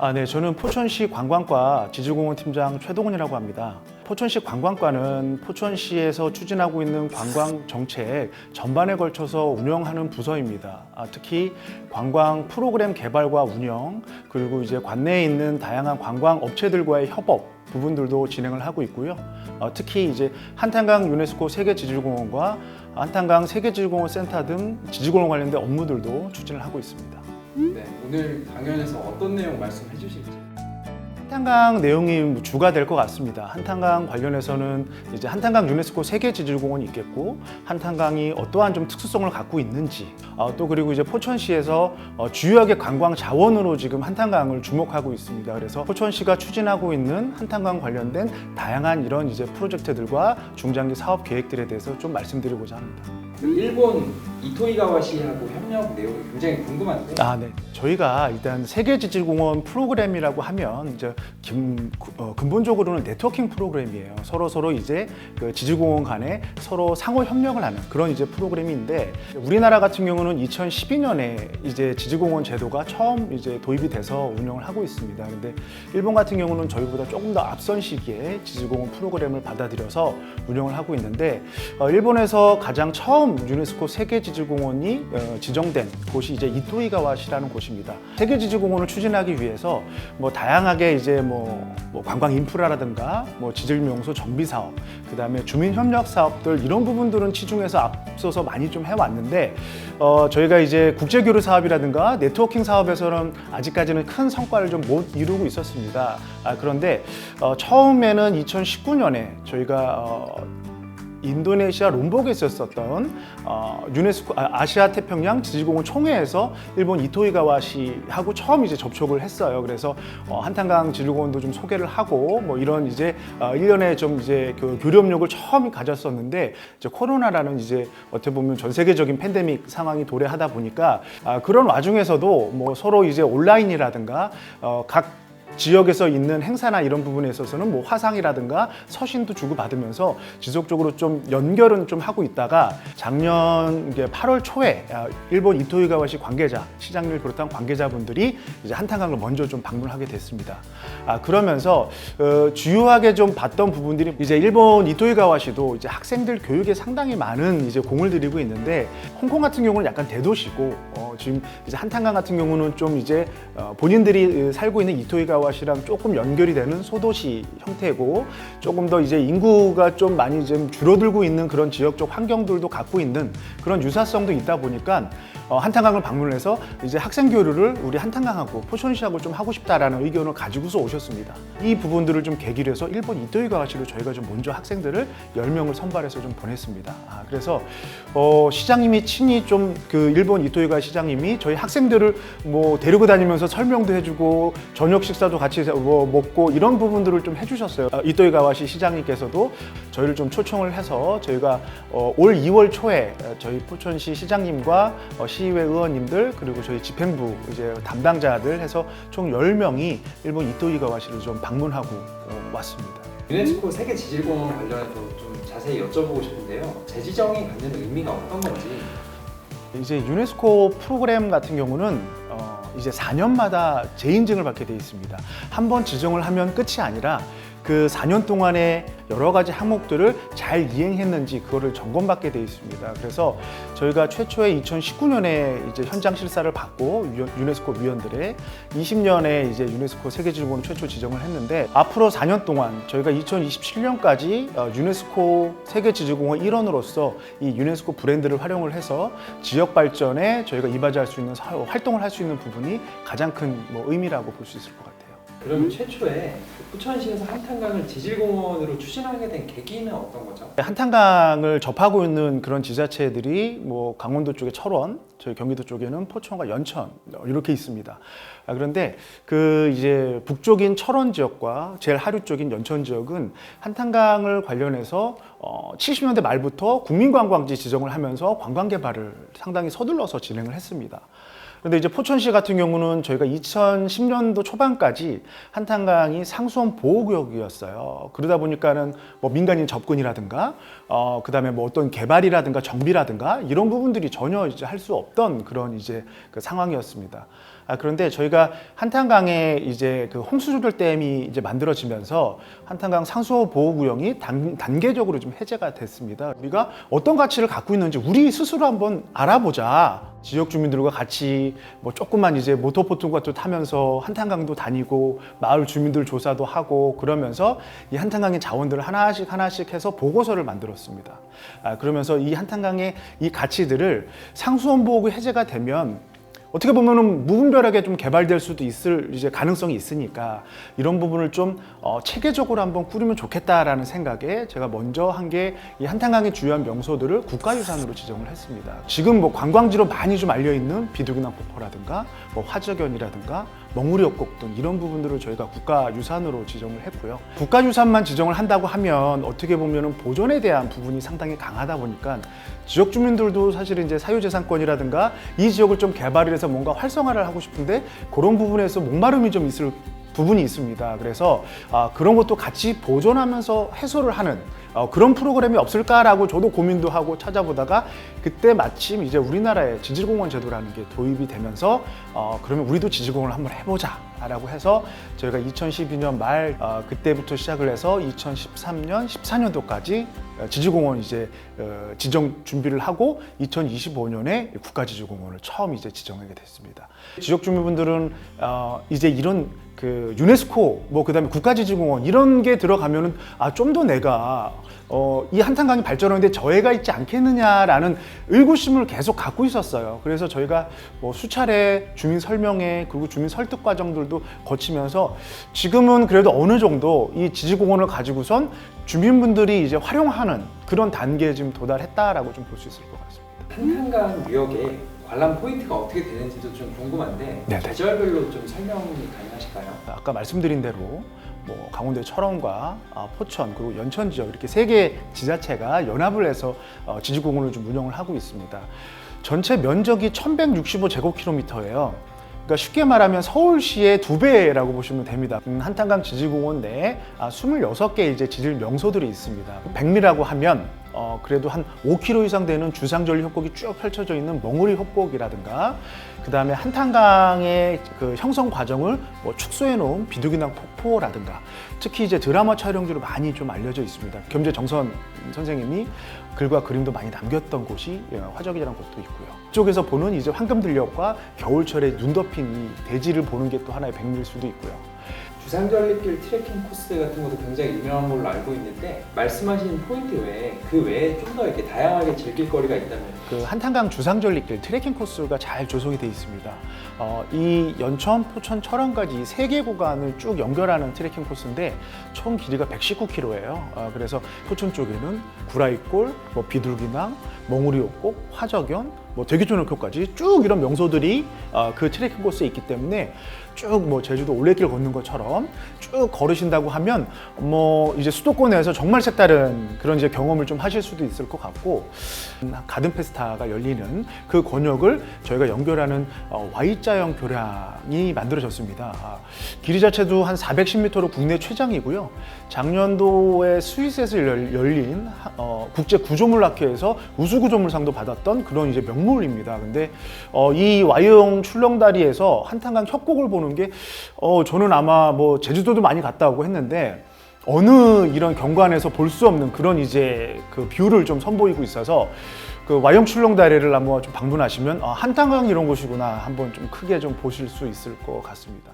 네, 저는 포천시 관광과 지질공원 팀장 최동훈이라고 합니다. 포천시 관광과는 포천시에서 추진하고 있는 관광 정책 전반에 걸쳐서 운영하는 부서입니다. 특히 관광 프로그램 개발과 운영, 그리고 이제 관내에 있는 다양한 관광 업체들과의 협업 부분들도 진행을 하고 있고요. 특히 이제 한탄강 유네스코 세계지질공원과 한탄강 세계지질공원 센터 등 지질공원 관련된 업무들도 추진을 하고 있습니다. 네, 오늘 강연에서 어떤 내용 말씀해 주실지. 한탄강 내용이 주가 될 것 같습니다. 한탄강 관련해서는 이제 한탄강 유네스코 세계지질공원이 있겠고, 한탄강이 어떠한 좀 특수성을 갖고 있는지, 또 그리고 이제 포천시에서 주요하게 관광 자원으로 지금 한탄강을 주목하고 있습니다. 그래서 포천시가 추진하고 있는 한탄강 관련된 다양한 이런 이제 프로젝트들과 중장기 사업 계획들에 대해서 좀 말씀드리고자 합니다. 일본 이토이가와시하고 협력 내용이 굉장히 궁금한데. 네. 저희가 일단 세계지질공원 프로그램이라고 하면 이제 근본적으로는 네트워킹 프로그램이에요. 서로 이제 그 지질공원 간에 서로 상호 협력을 하는 그런 이제 프로그램인데, 우리나라 같은 경우는 2012년에 이제 지질공원 제도가 처음 이제 도입이 돼서 운영을 하고 있습니다. 근데 일본 같은 경우는 저희보다 조금 더 앞선 시기에 지질공원 프로그램을 받아들여서 운영을 하고 있는데, 일본에서 가장 처음 유네스코 세계지질공원이 지정된 곳이 이제 이토이가와시라는 곳입니다. 세계지질공원을 추진하기 위해서 다양하게 이제 관광 인프라라든가 지질명소 정비 사업, 그다음에 주민 협력 사업들, 이런 부분들은 치중해서 앞서서 많이 좀 해왔는데, 저희가 이제 국제 교류 사업이라든가 네트워킹 사업에서는 아직까지는 큰 성과를 좀 못 이루고 있었습니다. 그런데 처음에는 2019년에 저희가 인도네시아 롬복에 있었던 유네스코 아시아 태평양 지질공원 총회에서 일본 이토이가와시하고 처음 이제 접촉을 했어요. 그래서 한탄강 지질공원도 좀 소개를 하고 이런 이제 일련의 좀 이제 그 교류협력을 처음 가졌었는데, 이제 코로나라는 이제 어떻게 보면 전 세계적인 팬데믹 상황이 도래하다 보니까 그런 와중에서도 서로 이제 온라인이라든가 각 지역에서 있는 행사나 이런 부분에 있어서는 화상이라든가 서신도 주고받으면서 지속적으로 좀 연결은 좀 하고 있다가, 작년 8월 초에 일본 이토이가와시 관계자, 시장님을 비롯한 관계자분들이 이제 한탄강을 먼저 좀 방문하게 됐습니다. 그러면서 주요하게 좀 봤던 부분들이, 이제 일본 이토이가와시도 이제 학생들 교육에 상당히 많은 이제 공을 들이고 있는데, 홍콩 같은 경우는 약간 대도시고, 지금 이제 한탄강 같은 경우는 좀 이제 본인들이 살고 있는 이토이가와시랑 조금 연결이 되는 소도시 형태고, 조금 더 이제 인구가 좀 많이 좀 줄어들고 있는 그런 지역적 환경들도 갖고 있는 그런 유사성도 있다 보니까 한탄강을 방문해서 이제 학생 교류를 우리 한탄강하고 포천시하고 좀 하고 싶다라는 의견을 가지고서 오셨습니다. 이 부분들을 좀 계기로 해서 일본 이토이가와시로 저희가 좀 먼저 학생들을 10명을 선발해서 좀 보냈습니다. 그래서 시장님이 친히 좀 그 일본 이토이가 시장님이 저희 학생들을 데리고 다니면서 설명도 해주고 저녁 식사도 같이 먹고 이런 부분들을 좀 해주셨어요. 이토이가와시 시장님께서도 저희를 좀 초청을 해서 저희가 올 2월 초에 저희 포천시 시장님과 시의회 의원님들, 그리고 저희 집행부 이제 담당자들 해서 총 10명이 일본 이토이가와시를 좀 방문하고 왔습니다. 유네스코 세계지질공원 관련해서 좀 자세히 여쭤보고 싶은데요. 재지정이 갖는 의미가 어떤 건지. 이제 유네스코 프로그램 같은 경우는 이제 4년마다 재인증을 받게 돼 있습니다. 한 번 지정을 하면 끝이 아니라 그 4년 동안에 여러 가지 항목들을 잘 이행했는지 그거를 점검받게 돼 있습니다. 그래서 저희가 최초에 2019년에 이제 현장 실사를 받고 유네스코 위원들의 20년에 이제 유네스코 세계지질공원 최초 지정을 했는데, 앞으로 4년 동안 저희가 2027년까지 유네스코 세계지질공원 일원으로서 이 유네스코 브랜드를 활용을 해서 지역 발전에 저희가 이바지할 수 있는 활동을 할 수 있는 부분이 가장 큰 의미라고 볼 수 있을 것 같아요. 그럼 최초에 포천시에서 한탄강을 지질공원으로 추진하게 된 계기는 어떤 거죠? 한탄강을 접하고 있는 그런 지자체들이 강원도 쪽에 철원, 저희 경기도 쪽에는 포천과 연천 이렇게 있습니다. 그런데 그 이제 북쪽인 철원 지역과 제일 하류 쪽인 연천 지역은 한탄강을 관련해서 70년대 말부터 국민관광지 지정을 하면서 관광 개발을 상당히 서둘러서 진행을 했습니다. 그런데 이제 포천시 같은 경우는 저희가 2010년도 초반까지 한탄강이 상수원 보호구역이었어요. 그러다 보니까는 민간인 접근이라든가, 그다음에 어떤 개발이라든가 정비라든가 이런 부분들이 전혀 이제 할 수 없던 그런 이제 그 상황이었습니다. 그런데 저희가 한탄강에 이제 그 홍수조절댐이 이제 만들어지면서 한탄강 상수호 보호구역이 단계적으로 좀 해제가 됐습니다. 우리가 어떤 가치를 갖고 있는지 우리 스스로 한번 알아보자. 지역 주민들과 같이 뭐 조금만 이제 모터보트 같은 거 타면서 한탄강도 다니고 마을 주민들 조사도 하고 그러면서 이 한탄강의 자원들을 하나씩 해서 보고서를 만들었습니다. 그러면서 이 한탄강의 이 가치들을 상수원 보호구 해제가 되면 어떻게 보면은 무분별하게 좀 개발될 수도 있을 이제 가능성이 있으니까 이런 부분을 좀 체계적으로 한번 꾸리면 좋겠다라는 생각에 제가 먼저 한 게 이 한탄강의 주요한 명소들을 국가유산으로 지정을 했습니다. 지금 뭐 관광지로 많이 좀 알려 있는 비둘기낭 폭포라든가 뭐 화저견이라든가 멍우리 협곡 등 이런 부분들을 저희가 국가유산으로 지정을 했고요. 국가유산만 지정을 한다고 하면 어떻게 보면은 보존에 대한 부분이 상당히 강하다 보니까 지역 주민들도 사실 이제 사유재산권이라든가 이 지역을 좀 개발을 해서 뭔가 활성화를 하고 싶은데 그런 부분에서 목마름이 좀 있을 부분이 있습니다. 그래서 그런 것도 같이 보존하면서 해소를 하는 그런 프로그램이 없을까라고 저도 고민도 하고 찾아보다가 그때 마침 이제 우리나라에 지질공원 제도라는 게 도입이 되면서 그러면 우리도 지질공원을 한번 해보자 라고 해서 저희가 2012년 말 그때부터 시작을 해서 2013년, 14년도까지 지질공원 이제 지정 준비를 하고 2025년에 국가지질공원을 처음 이제 지정하게 됐습니다. 지역 주민분들은 이제 이런 그 유네스코 뭐 그다음에 국가지질공원 이런 게 들어가면은 좀 더 내가 이 한탄강이 발전하는데 저해가 있지 않겠느냐라는 의구심을 계속 갖고 있었어요. 그래서 저희가 뭐 수차례 주민 설명회 그리고 주민 설득 과정들도 거치면서 지금은 그래도 어느 정도 이 지질공원을 가지고선 주민분들이 이제 활용하는 그런 단계에 지금 도달했다라고 좀 볼 수 있을 것 같습니다. 한탄강 유역에 관람 포인트가 어떻게 되는지도 좀 궁금한데 네네. 계절별로 좀 설명이 가능하실까요? 아까 말씀드린 대로 뭐 강원도의 철원과 포천 그리고 연천 지역 이렇게 세 개 지자체가 연합을 해서 지질공원을 좀 운영을 하고 있습니다. 전체 면적이 1165제곱킬로미터예요. 그러니까 쉽게 말하면 서울시의 2배라고 보시면 됩니다. 한탄강 지질공원 내에 26개 이제 지질 명소들이 있습니다. 백미라고 하면 그래도 한 5km 이상 되는 주상절리 협곡이 쭉 펼쳐져 있는 멍우리 협곡이라든가 그 다음에 한탄강의 그 형성 과정을 뭐 축소해 놓은 비둘기낭 폭포라든가 특히 이제 드라마 촬영지로 많이 좀 알려져 있습니다. 겸재 정선 선생님이 글과 그림도 많이 남겼던 곳이 화적이라는 곳도 있고요. 이쪽에서 보는 이제 황금들녘과 겨울철에 눈 덮인 이 대지를 보는 게 또 하나의 백미일 수도 있고요. 주상절리길 트레킹 코스 같은 것도 굉장히 유명한 걸로 알고 있는데 말씀하신 포인트 외에 그 외에 좀 더 이렇게 다양하게 즐길 거리가 있다면 그 한탄강 주상절리길 트레킹 코스가 잘 조성이 되어 있습니다. 이 연천, 포천, 철원까지 3개 구간을 쭉 연결하는 트레킹 코스인데 총 길이가 119km예요. 그래서 포천 쪽에는 구라이골, 뭐 비둘기낭, 멍우리 협곡, 화저견, 뭐 대기촌역까지 쭉 이런 명소들이 그 트레킹 코스에 있기 때문에 쭉 뭐 제주도 올레길 걷는 것처럼 쭉 걸으신다고 하면 뭐 이제 수도권에서 정말 색다른 그런 이제 경험을 좀 하실 수도 있을 것 같고 가든 페스타가 열리는 그 권역을 저희가 연결하는 Y자형 교량이 만들어졌습니다. 길이 자체도 한 410m로 국내 최장이고요. 작년도에 스위스에서 열린 국제 구조물학회에서 우수 구조물상도 받았던 그런 이제 명물입니다. 근데 이 Y형 출렁다리에서 한탄강 협곡을 보는 게 저는 아마 뭐 제주도도 많이 갔다 오고 했는데 어느 이런 경관에서 볼 수 없는 그런 이제 그 뷰를 좀 선보이고 있어서 그 Y형 출렁다리를 한번 좀 방문하시면 한탄강 이런 곳이구나 한번 좀 크게 좀 보실 수 있을 것 같습니다.